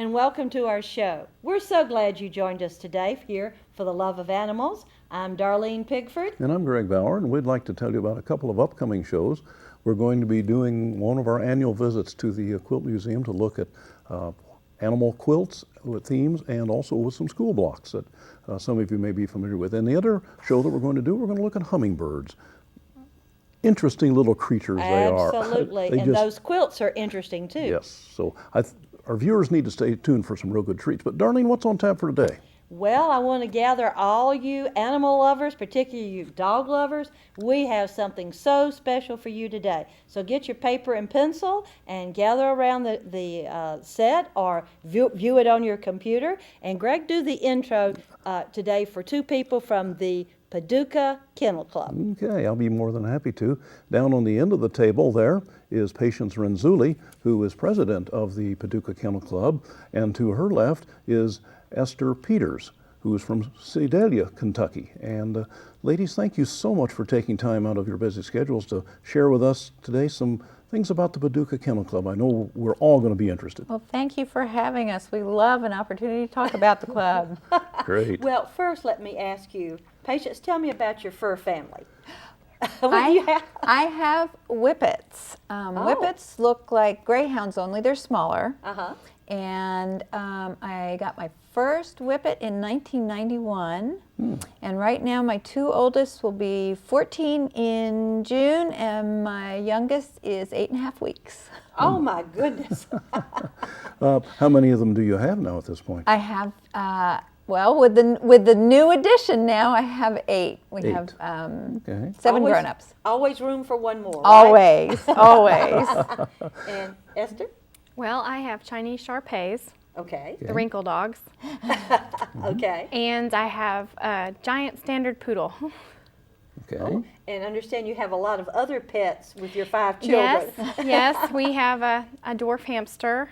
and welcome to our show. We're so glad you joined us today here for the Love of Animals. I'm Darlene Pigford. And I'm Greg Bauer, and we'd like to tell you about a couple of upcoming shows. We're going to be doing one of our annual visits to the Quilt Museum to look at animal quilts with themes and also with some school blocks that some of you may be familiar with. And the other show that we're going to look at hummingbirds. Interesting little creatures they are. Absolutely, and those quilts are interesting too. Yes, so our viewers need to stay tuned for some real good treats. But Darlene, what's on tap for today? Well, I want to gather all you animal lovers, particularly you dog lovers. We have something so special for you today. So get your paper and pencil and gather around the set or view it on your computer. And Greg, do the intro today for two people from the Paducah Kennel Club. Okay, I'll be more than happy to. Down on the end of the table there is Patience Renzulli, who is president of the Paducah Kennel Club, and to her left is Esther Peters, who is from Sedalia, Kentucky. And ladies, thank you so much for taking time out of your busy schedules to share with us today some things about the Paducah Kennel Club. I know we're all going to be interested. Well, thank you for having us. We love an opportunity to talk about the club. Great. Well, first let me ask you, Patience, tell me about your fur family. What do you have? I have whippets. Whippets look like greyhounds, only they're smaller. Uh-huh. And I got my first whippet in 1991. And right now my two oldest will be 14 in June, and my youngest is 8.5 weeks. Oh my goodness. How many of them do you have now at this point? I have, well, with the new addition now, I have 8. We have Okay. 7 grown-ups. Always room for one more, Always, always. And Esther? Well, I have Chinese Shar-Peis, Okay. the wrinkle dogs, Okay. and I have a giant standard poodle. Okay. And understand you have a lot of other pets with your 5 children. Yes, we have a dwarf hamster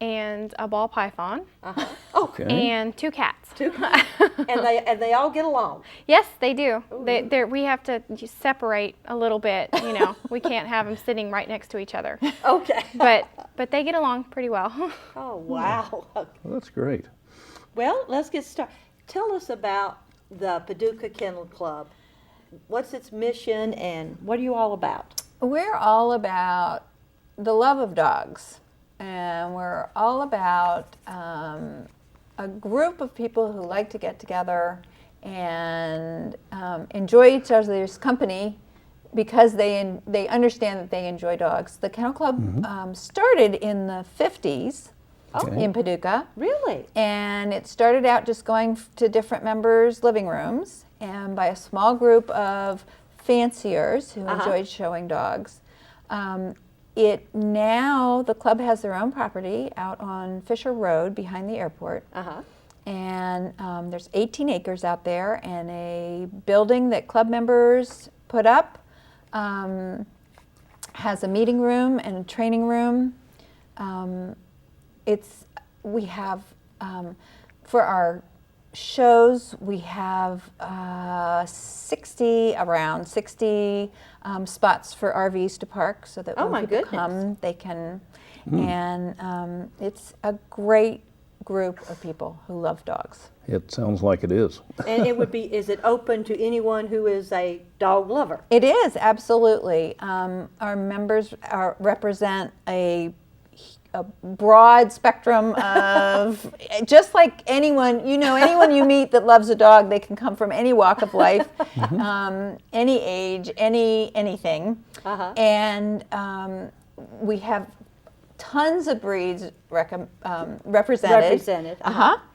and a ball python Uh-huh. Okay. and 2 cats. And they all get along. Yes, they do. We have to just separate a little bit. You know, we can't have them sitting right next to each other. Okay. But they get along pretty well. Oh, wow. Well, that's great. Well, let's get started. Tell us about the Paducah Kennel Club. What's its mission and what are you all about? We're all about the love of dogs, and we're all about a group of people who like to get together and enjoy each other's company because they understand that they enjoy dogs. The Kennel Club started in the 50s in Paducah. Really? And it started out just going to different members' living rooms and by a small group of fanciers who enjoyed showing dogs. Now the club has their own property out on Fisher Road behind the airport. And there's 18 acres out there, and a building that club members put up has a meeting room and a training room. We have, for our shows, we have around 60 spots for RVs to park, so that when people come, they can, and it's a great group of people who love dogs. It sounds like it is. And is it open to anyone who is a dog lover? It is, absolutely. Our members represent a broad spectrum of, just like anyone you meet that loves a dog, they can come from any walk of life, any age, anything. And we have tons of breeds represented.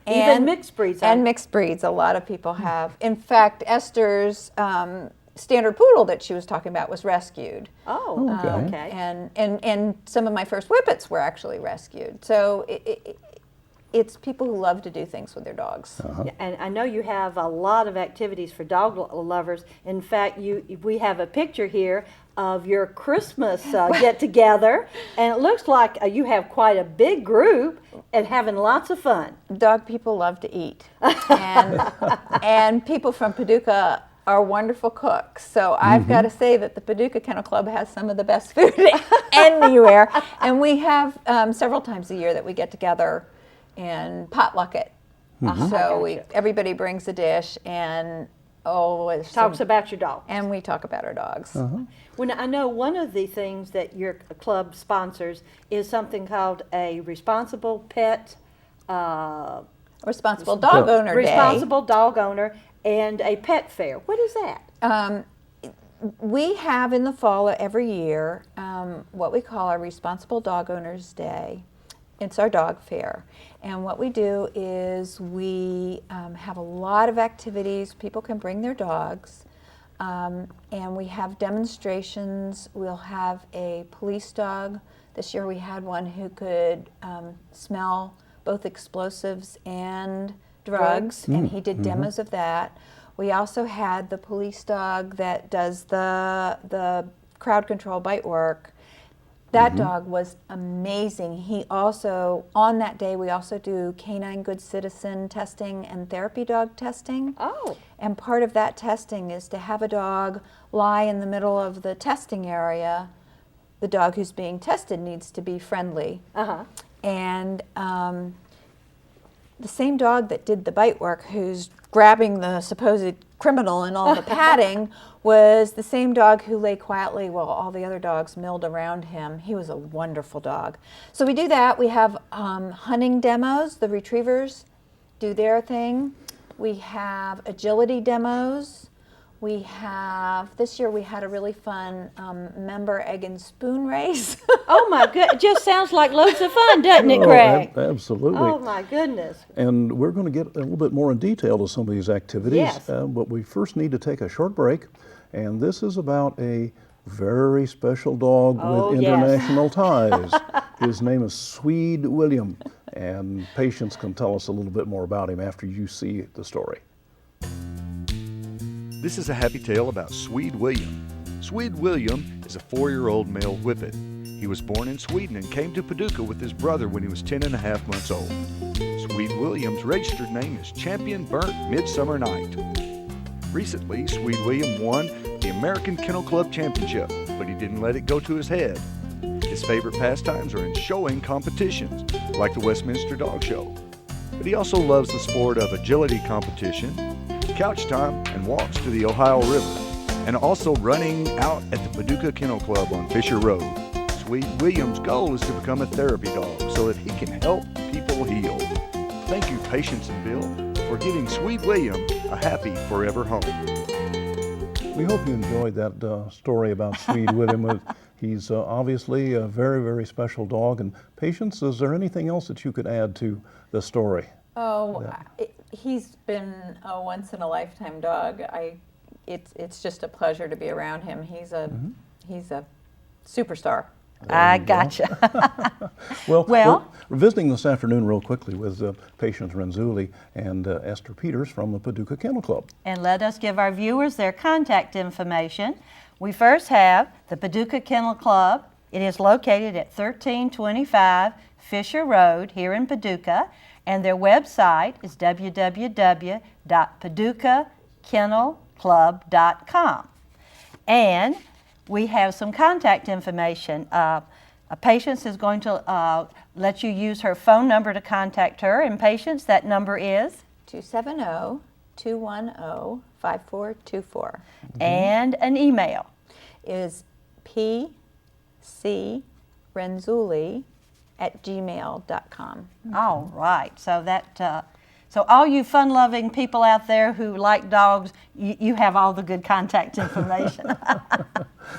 Even mixed breeds. And mixed breeds, a lot of people have. In fact, Esther's standard poodle that she was talking about was rescued. Oh, okay. And some of my first whippets were actually rescued. So it's people who love to do things with their dogs. Yeah, and I know you have a lot of activities for dog lovers. In fact, we have a picture here of your Christmas get-together, and it looks like you have quite a big group and having lots of fun. Dog people love to eat, and people from Paducah are wonderful cooks. So I've got to say that the Paducah Kennel Club has some of the best food anywhere. And we have several times a year that we get together and potluck it. So everybody brings a dish, and it's Talks about your dog. and we talk about our dogs. Well, I know one of the things that your club sponsors is something called a responsible pet, Responsible Dog Owner Day. responsible dog owner, and a pet fair. What is that? We have in the fall every year what we call our Responsible Dog Owners Day. It's our dog fair. And what we do is we have a lot of activities. People can bring their dogs. And we have demonstrations. We'll have a police dog. This year we had one who could smell both explosives and drugs, and he did demos of that. We also had the police dog that does the crowd control bite work. That dog was amazing. He also, on that day, we also do canine good citizen testing and therapy dog testing. Oh. And part of that testing is to have a dog lie in the middle of the testing area. The dog who's being tested needs to be friendly. And the same dog that did the bite work, who's grabbing the supposed criminal and all the padding, was the same dog who lay quietly while all the other dogs milled around him. He was a wonderful dog. So we do that. We have hunting demos. The retrievers do their thing. We have agility demos. We have, this year we had a really fun member egg and spoon race. Oh my good! It just sounds like loads of fun, doesn't it, Greg? Absolutely. Oh my goodness! And we're going to get a little bit more in detail to some of these activities. Yes. But we first need to take a short break. And this is about a very special dog with yes. international ties. His name is Swede William. And Patience can tell us a little bit more about him after you see the story. This is a happy tale about Swede William. Swede William is a 4-year-old male whippet. He was born in Sweden and came to Paducah with his brother when he was 10 and a half months old. Swede William's registered name is Champion Burnt Midsummer Night. Recently, Swede William won the American Kennel Club Championship, but he didn't let it go to his head. His favorite pastimes are in showing competitions, like the Westminster Dog Show. But he also loves the sport of agility competition, couch time, and walks to the Ohio River, and also running out at the Paducah Kennel Club on Fisher Road. Swede William's goal is to become a therapy dog so that he can help people heal. Thank you, Patience and Bill, for giving Swede William a happy forever home. We hope you enjoyed that story about Swede William. He's obviously a very, very special dog. And Patience, is there anything else that you could add to the story? He's been a once-in-a-lifetime dog. It's just a pleasure to be around him. He's a superstar. I gotcha. Well, we're visiting this afternoon real quickly with Patience Renzulli and Esther Peters from the Paducah Kennel Club. And let us give our viewers their contact information. We first have the Paducah Kennel Club. It is located at 1325 Fisher Road here in Paducah, and their website is www.paducahkennelclub.com. And we have some contact information. A Patience is going to let you use her phone number to contact her. And Patience, that number is? 270-210-5424. And an email? Is pcrenzulli@gmail.com. All right. So that so all you fun-loving people out there who like dogs, you have all the good contact information.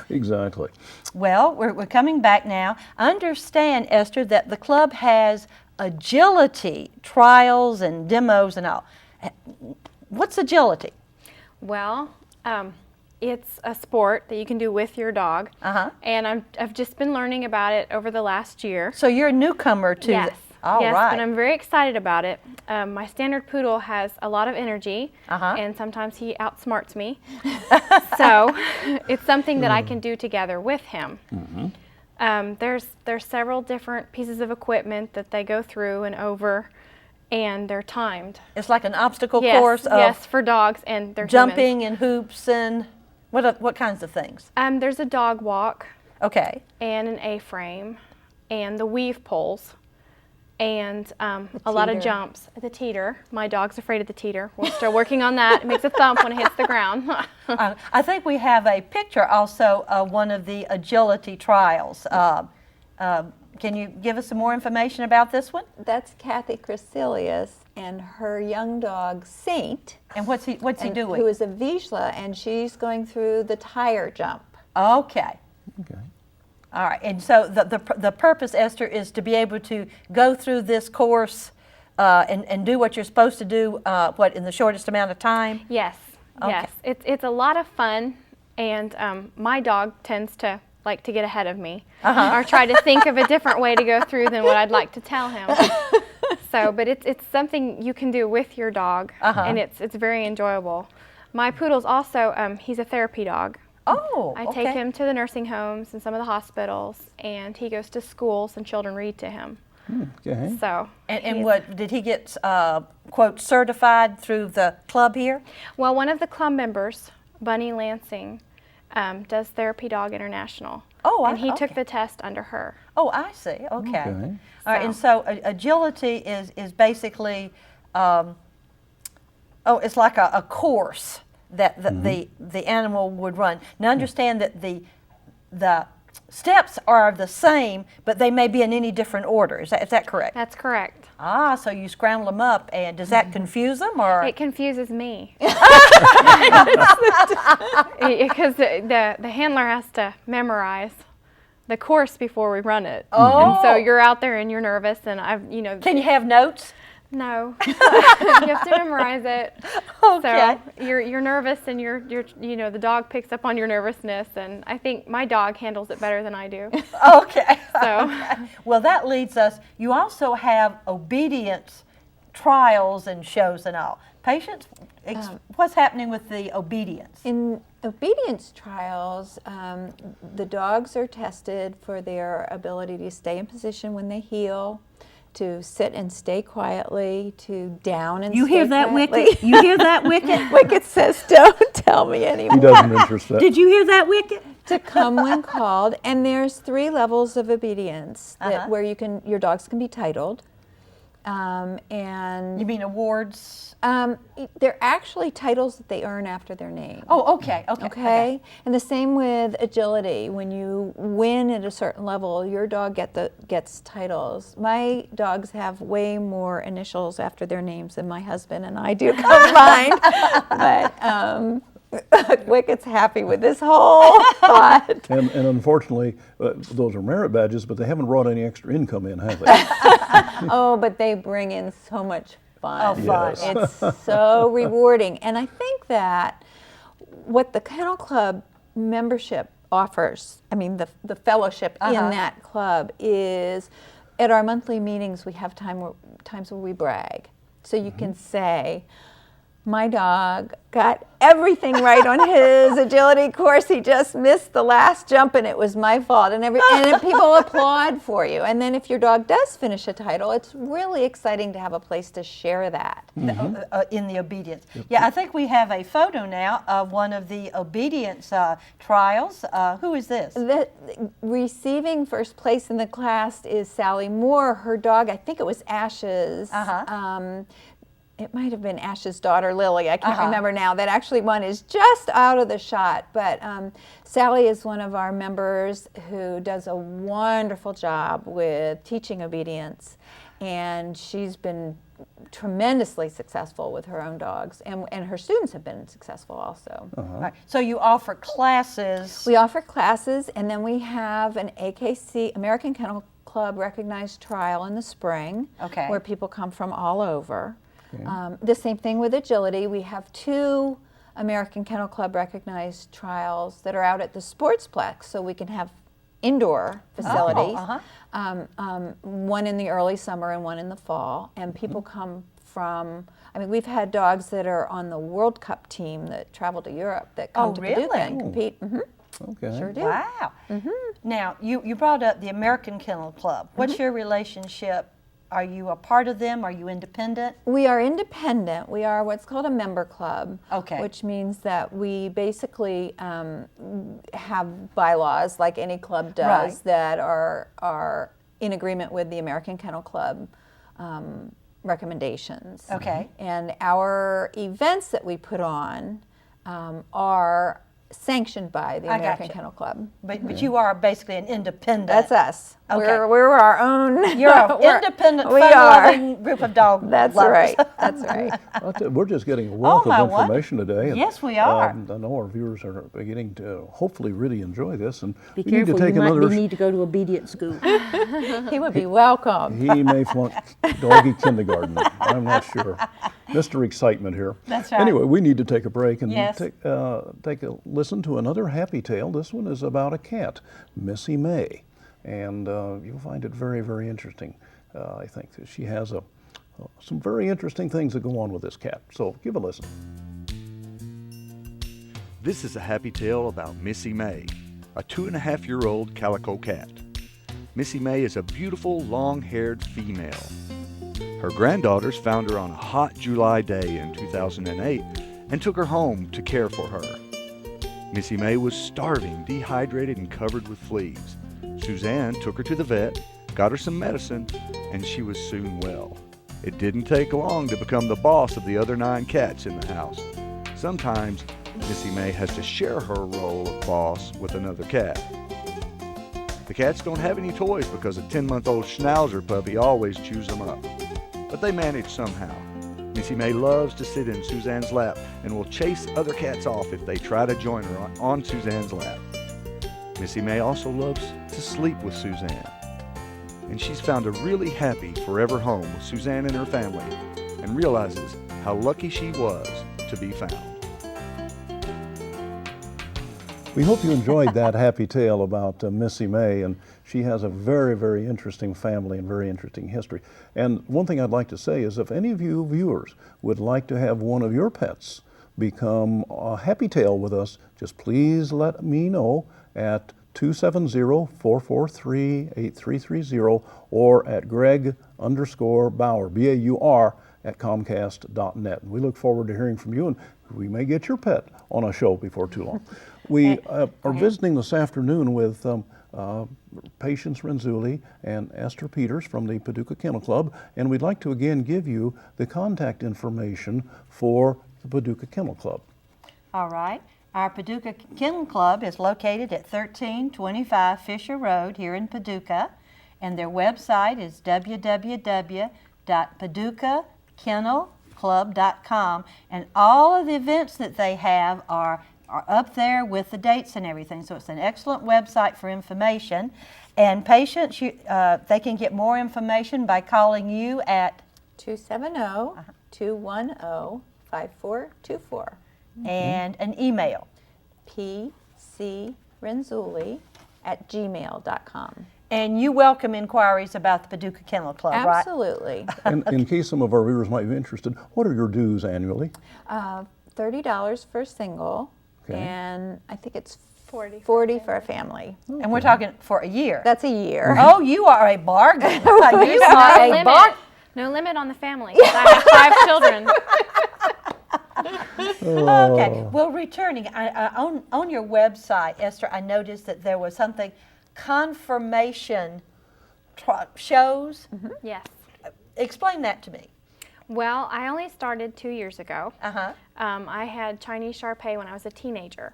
Exactly. Well, we're coming back now. Understand, Esther, that the club has agility trials and demos and all. What's agility? Well, it's a sport that you can do with your dog, and I've just been learning about it over the last year. So you're a newcomer to Yes. All yes, right. and I'm very excited about it. My standard poodle has a lot of energy, and sometimes he outsmarts me. So it's something that I can do together with him. There's several different pieces of equipment that they go through and over, and they're timed. It's like an obstacle course of yes, for dogs, and they're jumping and hoops and what kinds of things? There's a dog walk. Okay. And an A-frame, and the weave poles. and a lot of jumps. The teeter. My dog's afraid of the teeter. We're still working on that. It makes a thump when it hits the ground. I think we have a picture also of one of the agility trials. Can you give us some more information about this one? That's Kathy Crecilius and her young dog Saint. And what's he doing? Who is a Vizsla, and she's going through the tire jump. Okay. Okay. All right, and so the purpose, Esther, is to be able to go through this course and do what you're supposed to do, in the shortest amount of time? Yes, Okay. yes. It's a lot of fun, and my dog tends to like to get ahead of me or try to think of a different way to go through than what I'd like to tell him. So, but it's something you can do with your dog, and it's very enjoyable. My poodle's also, he's a therapy dog. Oh, I take him to the nursing homes and some of the hospitals, and he goes to schools and children read to him. Okay. So, And what, did he get, quote, certified through the club here? well, one of the club members, Bunny Lansing, does Therapy Dog International. Oh, and he okay. took the test under her. Oh, I see, okay. Okay. All right, and so agility is basically, it's like a course that the animal would run. Now understand that the steps are the same, but they may be in any different order. Is that correct? That's correct. Ah, so you scramble them up, and does that confuse them, or? It confuses me. Because the handler has to memorize the course before we run it. And so you're out there and you're nervous, and Can you have notes? No. You have to memorize it. Okay. So you're nervous, and you're the dog picks up on your nervousness, and I think my dog handles it better than I do. Okay. So Well, that leads us, you also have obedience trials and shows and all. Patients, what's happening with the obedience? In obedience trials, the dogs are tested for their ability to stay in position when they heel, to sit and stay quietly, to down and You stay hear that, quietly. Wicket? You hear that, Wicket? Wicket says, "Don't tell me anymore." He doesn't interest that. Did you hear that, Wicket? To come when called, and there's 3 levels of obedience where your dogs can be titled, and You mean awards? they're actually titles that they earn after their name. Oh, okay. Okay, and the same with agility. When you win at a certain level, your dog gets titles. My dogs have way more initials after their names than my husband and I do combined. But Wicket's happy with this whole thought. And unfortunately, those are merit badges, but they haven't brought any extra income in, have they? Oh, but they bring in so much fun. Oh, fun. Yes. It's so rewarding. And I think that what the Kennel Club membership offers, I mean the fellowship in that club, is at our monthly meetings we have times where we brag. So you can say, my dog got everything right on his agility course. He just missed the last jump, and it was my fault. And then people applaud for you. And then if your dog does finish a title, it's really exciting to have a place to share that. In the obedience. Yeah, I think we have a photo now of one of the obedience trials. Who is this? Receiving first place in the class is Sally Moore. Her dog, I think it was Ash's. It might have been Ash's daughter, Lily. I can't remember now. That actually one is just out of the shot. But Sally is one of our members who does a wonderful job with teaching obedience. And she's been tremendously successful with her own dogs. And her students have been successful also. Right. So you offer classes. We offer classes, and then we have an AKC, American Kennel Club recognized trial in the spring, where people come from all over. The same thing with agility. We have 2 American Kennel Club recognized trials that are out at the Sportsplex, so we can have indoor facilities. One in the early summer and one in the fall. And people come from, we've had dogs that are on the World Cup team that travel to Europe that come to Paducah and compete. Okay. Sure do. Wow. Now, you brought up the American Kennel Club. What's your relationship? Are you a part of them? Are you independent? We are independent. We are what's called a member club, which means that we basically have bylaws like any club does that are in agreement with the American Kennel Club recommendations. Okay. And our events that we put on are sanctioned by the I American gotcha. Kennel Club. But you are basically an independent. That's us. Okay. We're our own. You're an independent, we are. fun-loving group of dog That's lovers. right. That's right. We're just getting a wealth my of wonder- information today. And, Yes, we are. I know our viewers are beginning to hopefully really enjoy this. And Be we need to careful, take you might another. need to go to obedience school. He would be welcome. He may flunk doggy kindergarten. I'm not sure. Mr. Excitement here. That's right. Anyway, we need to take a break and Yes. take a listen to another happy tale. This one is about a cat, Missy May, and you'll find it very, very interesting. I think she has some very interesting things that go on with this cat. So give a listen. This is a happy tale about Missy May, a 2.5-year-old calico cat. Missy May is a beautiful, long-haired female. Her granddaughters found her on a hot July day in 2008 and took her home to care for her. Missy May was starving, dehydrated, and covered with fleas. Suzanne took her to the vet, got her some medicine, and she was soon well. It didn't take long to become the boss of the other 9 cats in the house. Sometimes Missy May has to share her role of boss with another cat. The cats don't have any toys because a 10-month-old Schnauzer puppy always chews them up. But they manage somehow. Missy May loves to sit in Suzanne's lap and will chase other cats off if they try to join her on Suzanne's lap. Missy May also loves to sleep with Suzanne. And she's found a really happy forever home with Suzanne and her family and realizes how lucky she was to be found. We hope you enjoyed that happy tale about Missy May, and she has a very, very interesting family and very interesting history. And one thing I'd like to say is if any of you viewers would like to have one of your pets become a happy tale with us, just please let me know at 270-443-8330 or at Greg_Bauer, B-A-U-R, at Comcast.net. We look forward to hearing from you, and we may get your pet on a show before too long. We are visiting this afternoon with Patience Renzulli and Esther Peters from the Paducah Kennel Club, and we'd like to again give you the contact information for the Paducah Kennel Club. All right. Our Paducah Kennel Club is located at 1325 Fisher Road here in Paducah, and their website is www.paducahkennelclub.com, and all of the events that they have are up there with the dates and everything. So it's an excellent website for information. And patients, they can get more information by calling you at 270-210-5424. and an email. pcrenzulli@gmail.com. And you welcome inquiries about the Paducah Kennel Club, right? Absolutely. And in case some of our viewers might be interested, what are your dues annually? $30 for a single, Okay. and I think it's 40 for a family. And we're talking for a year. That's a year. Oh, you are a bargain. You are a limit. bargain. No limit on the family. I have 5 children. Okay. Well, returning on your website, Esther, I noticed that there was something confirmation shows. Yes. Explain that to me. Well, I only started 2 years ago. Uh-huh. I had Chinese Shar-Pei when I was a teenager.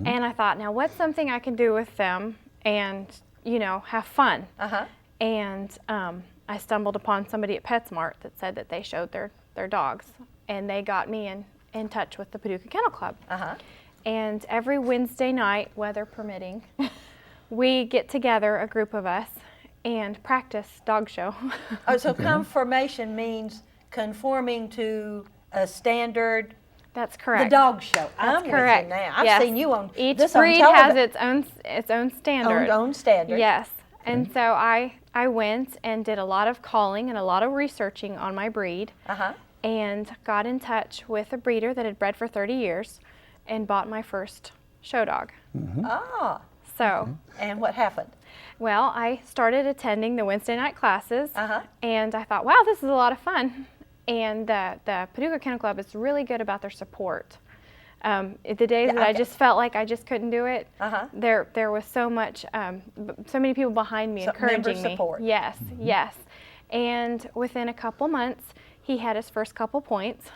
And I thought, now what's something I can do with them and, have fun? Uh-huh. And I stumbled upon somebody at PetSmart that said that they showed their dogs. And they got me in touch with the Paducah Kennel Club. Uh-huh. And every Wednesday night, weather permitting, we get together, a group of us, and practice dog show. Oh, so confirmation means conforming to a standard. That's correct. The dog show. That's I'm correct. with you now. I've Yes. seen you on Each this breed on has television. its own standard. Own standard. Yes. And so I went and did a lot of calling and a lot of researching on my breed, Uh-huh. and got in touch with a breeder that had bred for 30 years and bought my first show dog. Ah. So, And what happened? well, I started attending the Wednesday night classes, Uh-huh. and I thought, wow, this is a lot of fun. And the Paducah Kennel Club is really good about their support. The days that I okay. just felt like I just couldn't do it, Uh-huh. there was so much, so many people behind me So member encouraging me. support. Yes, yes. And within a couple months, he had his first couple points.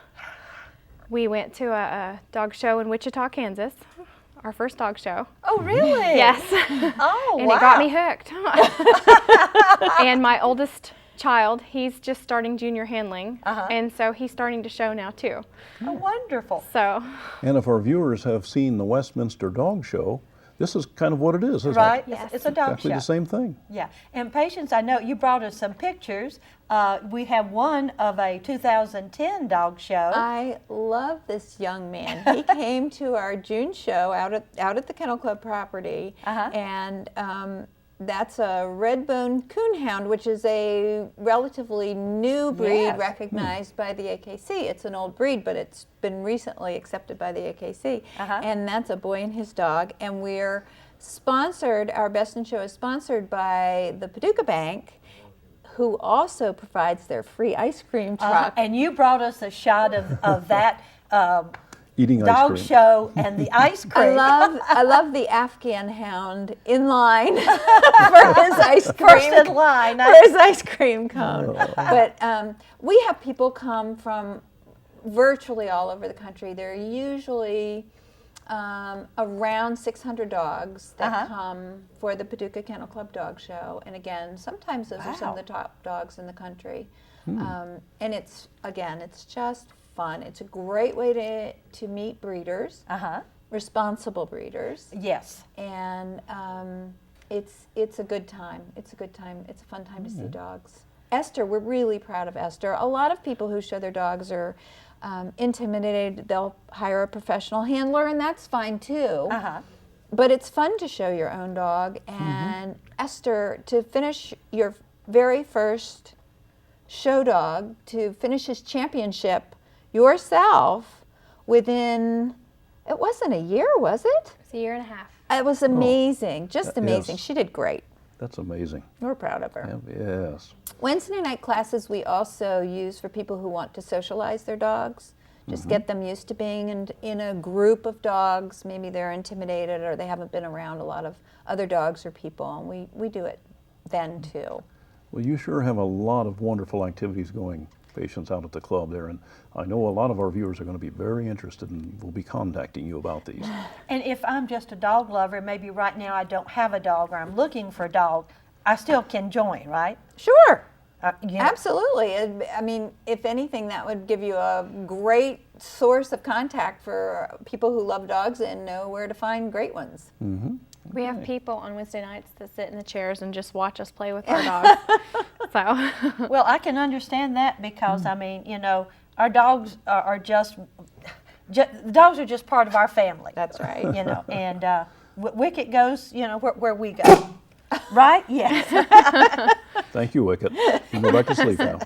We went to a dog show in Wichita, Kansas, our first dog show. Oh, really? Yes. Oh, And wow. it got me hooked. And my oldest child, he's just starting junior handling, and so he's starting to show now too. Oh, wonderful. So, And if our viewers have seen the Westminster Dog Show, this is kind of what it is, isn't Right? it? Yes. It's a dog Exactly show. the same thing. Yeah, and Patience, I know you brought us some pictures. We have one of a 2010 dog show. I love this young man. He came to our June show out at the Kennel Club property, and that's a red-bone coonhound, which is a relatively new breed Yes. recognized by the AKC. It's an old breed, but it's been recently accepted by the AKC. And that's a boy and his dog. And we're sponsored, our Best in Show is sponsored by the Paducah Bank, who also provides their free ice cream truck. And you brought us a shot of that Eating ice dog cream. show and the ice cream. I love the Afghan hound in line for his ice cream. First in line. For his ice cream cone. But we have people come from virtually all over the country. There are usually around 600 dogs that come for the Paducah Kennel Club Dog Show. And again, sometimes those are some of the top dogs in the country. And it's just fun. It's a great way to meet breeders, responsible breeders. Yes. And it's a good time. It's a good time. It's a fun time to see dogs. Esther, we're really proud of Esther. A lot of people who show their dogs are intimidated. They'll hire a professional handler, and that's fine too. But it's fun to show your own dog. And Esther, to finish your very first show dog, to finish his championship yourself within, it wasn't a year, was it? it's a year and a half. It was amazing, just yes. amazing. She did great. That's amazing. We're proud of her. Yes. Wednesday night classes we also use for people who want to socialize their dogs. Just get them used to being in a group of dogs. Maybe they're intimidated or they haven't been around a lot of other dogs or people, and we do it then too. Well, you sure have a lot of wonderful activities going, Patience, out at the club there, and I know a lot of our viewers are going to be very interested and will be contacting you about these. And if I'm just a dog lover, maybe right now I don't have a dog or I'm looking for a dog, I still can join, right? Sure. You know, Absolutely. I mean, if anything, that would give you a great source of contact for people who love dogs and know where to find great ones. We have people on Wednesday nights that sit in the chairs and just watch us play with our dogs. So, well, I can understand that because, I mean, you know, our dogs are just dogs are just part of our family. That's right. You know, and Wicket goes, you know, where we go. Right? Yes. Thank you, Wicket. You can go back to sleep now.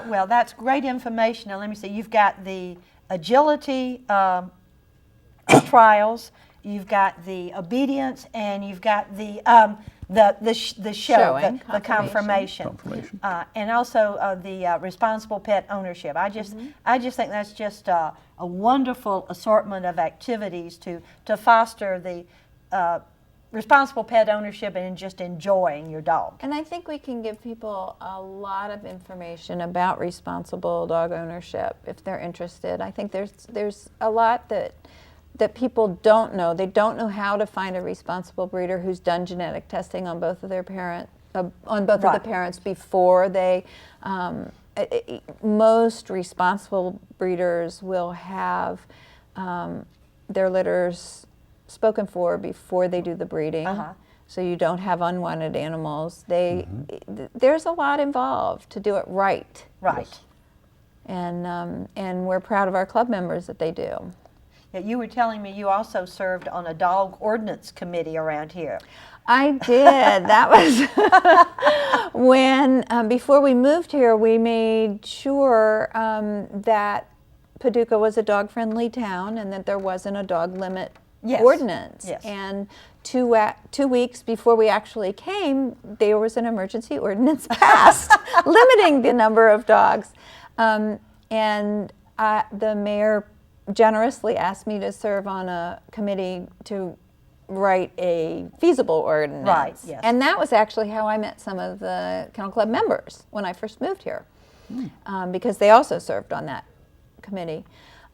Well, that's great information. Now, let me see. You've got the agility trials, you've got the obedience, and you've got the show, Showing, the confirmation. And also the responsible pet ownership. I just think that's just a wonderful assortment of activities to foster the responsible pet ownership and just enjoying your dog. And I think we can give people a lot of information about responsible dog ownership if they're interested. I think there's a lot that people don't know. They don't know how to find a responsible breeder who's done genetic testing on both of their parents, of the parents before they. Most responsible breeders will have their litters spoken for before they do the breeding, so you don't have unwanted animals. There's a lot involved to do it right. Right. Yes. And we're proud of our club members that they do. Yeah, you were telling me you also served on a dog ordinance committee around here. I did. That was when, before we moved here, we made sure that Paducah was a dog-friendly town and that there wasn't a dog limit ordinance. Yes. And 2 weeks before we actually came, there was an emergency ordinance passed limiting the number of dogs. And the mayor generously asked me to serve on a committee to write a feasible ordinance. Right, yes. And that was actually how I met some of the Kennel Club members when I first moved here, because they also served on that committee.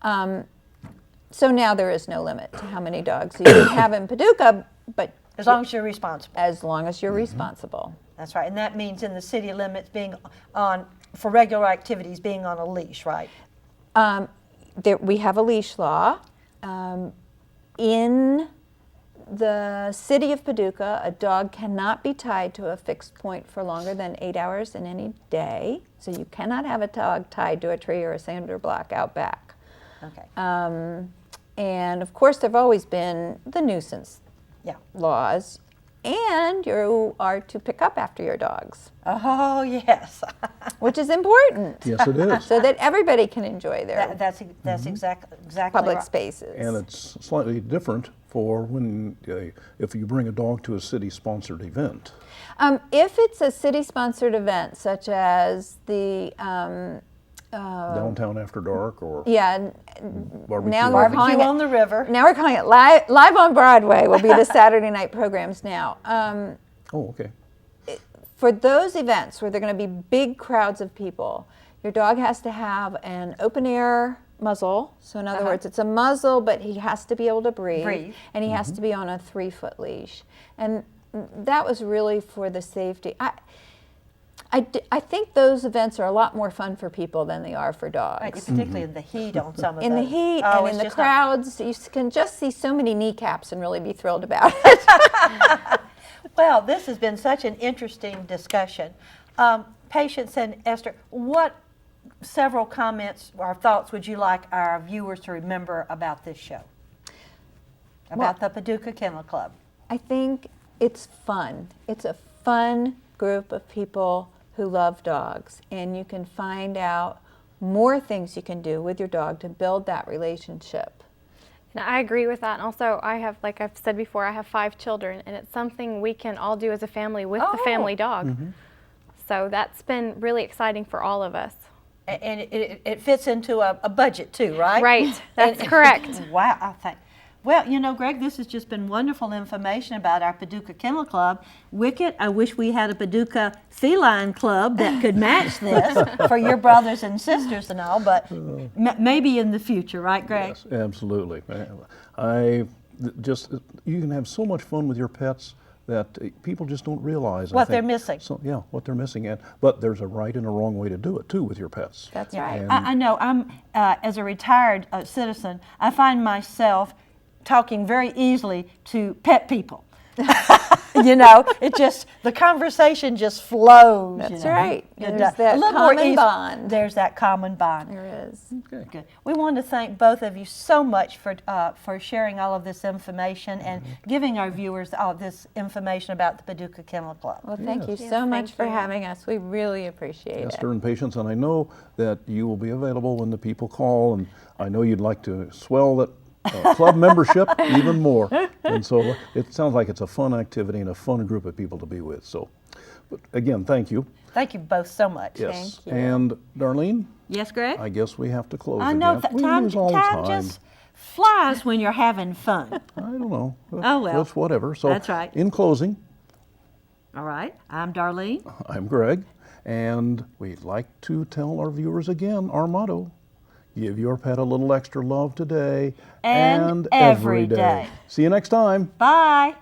So now there is no limit to how many dogs you can have in Paducah, but As long as you're responsible. as long as you're responsible. That's right. And that means in the city limits being on, for regular activities, being on a leash, right? We have a leash law. In the city of Paducah, a dog cannot be tied to a fixed point for longer than 8 hours in any day. So you cannot have a dog tied to a tree or a cinder block out back. Okay. And of course, there have always been the nuisance Yeah. laws, and you are to pick up after your dogs, Oh, yes. which is important. Yes, it is. So that everybody can enjoy their That's exactly public right. spaces. And it's slightly different for when, if you bring a dog to a city-sponsored event. If it's a city-sponsored event, such as the Downtown After Dark or now barbecue. we're Barbecue calling on the river. Now we're calling it live on Broadway. Will be the Saturday night programs now. Oh, okay. For those events where there are going to be big crowds of people, your dog has to have an open air muzzle. So in other words, it's a muzzle, but he has to be able to breathe. And he has to be on a 3-foot leash. And that was really for the safety. I think those events are a lot more fun for people than they are for dogs. Right, particularly in the heat on some of In the those. heat Oh, and it's in the just crowds, you can just see so many kneecaps and really be thrilled about it. Well, this has been such an interesting discussion. Patience and Esther, what several comments or thoughts would you like our viewers to remember about this show? About the Paducah Kennel Club? I think it's fun. It's a fun group of people who love dogs, and you can find out more things you can do with your dog to build that relationship. And I agree with that. And also, I have, like I've said before, I have 5 children, and it's something we can all do as a family with the family dog. So that's been really exciting for all of us. And it fits into a budget too, right? Right, that's correct. Wow, I think. Well, you know, Greg, this has just been wonderful information about our Paducah Kennel Club. Wicket, I wish we had a Paducah Feline Club that could match this for your brothers and sisters and all, but maybe in the future, right, Greg? Yes, absolutely. You can have so much fun with your pets that people just don't realize. What they're missing. So, yeah, what they're missing. But there's a right and a wrong way to do it, too, with your pets. That's right. And I know. I'm as a retired citizen, I find myself talking very easily to pet people. You know, it just, the conversation just flows. That's you know. right. It There's does. that A little more common easy. bond. There's that common bond. There is. Okay. Good. We want to thank both of you so much for sharing all of this information and giving our viewers all this information about the Paducah Kennel Club. Well, thank you Yes, so much thank for you. having us. We really appreciate Esther it. and Patience, and I know that you will be available when the people call, and I know you'd like to swell that club membership even more. And so it sounds like it's a fun activity and a fun group of people to be with. So, but again, thank you. Thank you both so much. Yes. Thank you. And Darlene, Yes, Greg? I guess we have to close I know again. that We time lose all the time. just flies when you're having fun. I don't know. Oh, well. It's whatever. So That's right. In closing, All right. I'm Darlene. I'm Greg, and we'd like to tell our viewers again our motto: give your pet a little extra love today And every day. See you next time. Bye.